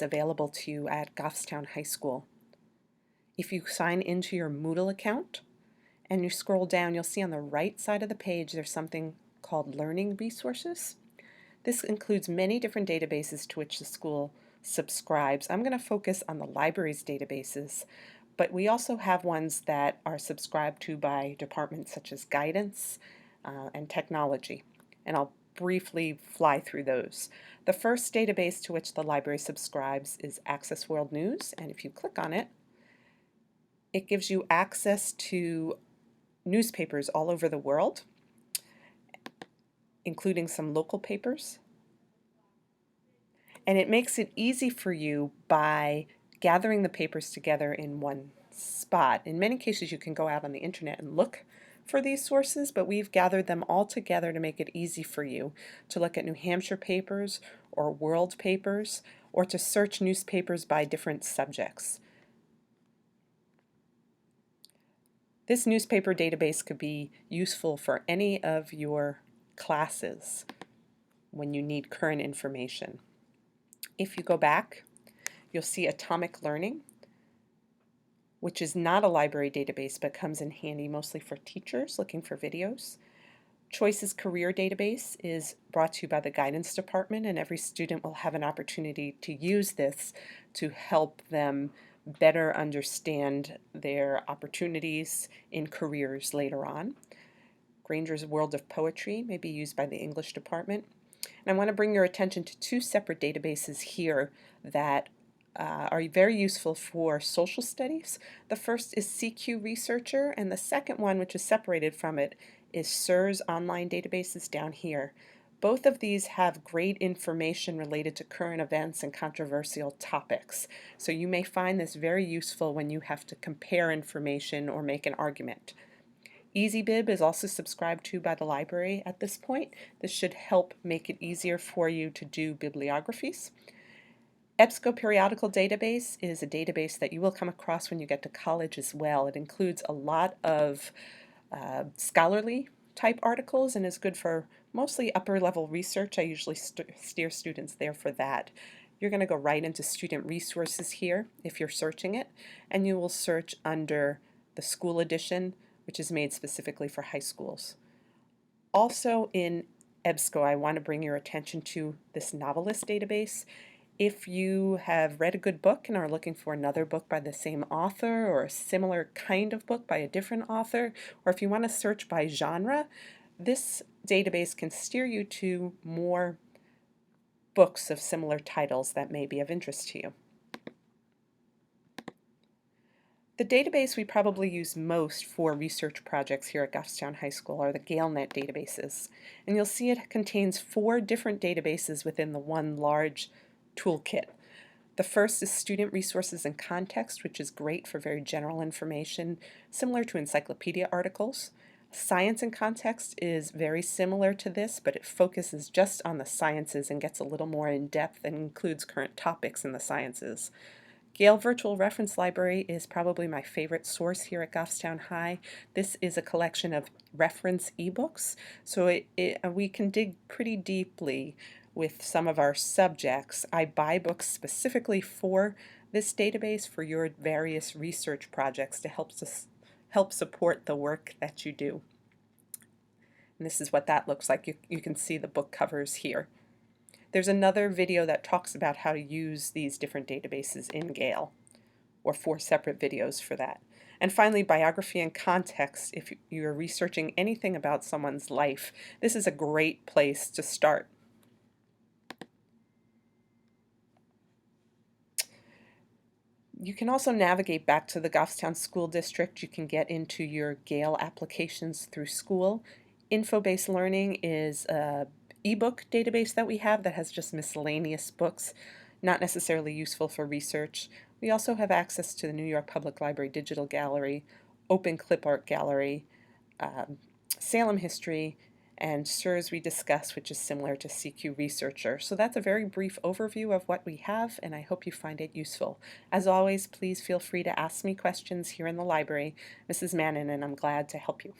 available to you at Goffstown High School. If you sign into your Moodle account and you scroll down, you'll see on the right side of the page there's something called Learning Resources. This includes many different databases to which the school subscribes. I'm going to focus on the library's databases, but we also have ones that are subscribed to by departments such as guidance and technology, and I'll briefly fly through those. The first database to which the library subscribes is Access World News, and if you click on it, it gives you access to newspapers all over the world, including some local papers. And it makes it easy for you by gathering the papers together in one spot. In many cases, you can go out on the internet and look for these sources, but we've gathered them all together to make it easy for you to look at New Hampshire papers or world papers, or to search newspapers by different subjects. This newspaper database could be useful for any of your classes when you need current information. If you go back, you'll see Atomic Learning, which is not a library database but comes in handy mostly for teachers looking for videos. Choices Career Database is brought to you by the guidance department, and every student will have an opportunity to use this to help them better understand their opportunities in careers later on. Granger's World of Poetry may be used by the English department. And I want to bring your attention to two separate databases here that are very useful for social studies. The first is CQ Researcher, and the second one, which is separated from it, is SIRS Online Databases down here. Both of these have great information related to current events and controversial topics. So you may find this very useful when you have to compare information or make an argument. EasyBib is also subscribed to by the library at this point. This should help make it easier for you to do bibliographies. EBSCO Periodical Database is a database that you will come across when you get to college as well. It includes a lot of scholarly type articles and is good for mostly upper level research. I usually steer students there for that. You're going to go right into student resources here if you're searching it, and you will search under the school edition, which is made specifically for high schools. Also in EBSCO, I want to bring your attention to this Novelist database. If you have read a good book and are looking for another book by the same author or a similar kind of book by a different author, or if you want to search by genre, this database can steer you to more books of similar titles that may be of interest to you. The database we probably use most for research projects here at Goffstown High School are the GaleNet databases. And you'll see it contains 4 different databases within the one large toolkit. The first is Student Resources and Context, which is great for very general information, similar to encyclopedia articles. Science and Context is very similar to this, but it focuses just on the sciences and gets a little more in depth and includes current topics in the sciences. Gale Virtual Reference Library is probably my favorite source here at Goffstown High. This is a collection of reference ebooks, so we can dig pretty deeply with some of our subjects. I buy books specifically for this database for your various research projects to help support the work that you do. And this is what that looks like. You can see the book covers here. There's another video that talks about how to use these different databases in Gale, or 4 separate videos for that. And finally, Biography and Context. If you're researching anything about someone's life, this is a great place to start. You can also navigate back to the Goffstown School District. You can get into your Gale applications through school. Info-based learning is an ebook database that we have that has just miscellaneous books, not necessarily useful for research. We also have access to the New York Public Library Digital Gallery, Open Clip Art Gallery, Salem History, and SIRS we discussed, which is similar to CQ Researcher. So that's a very brief overview of what we have, and I hope you find it useful. As always, please feel free to ask me questions here in the library. Mrs. Mannon, and I'm glad to help you.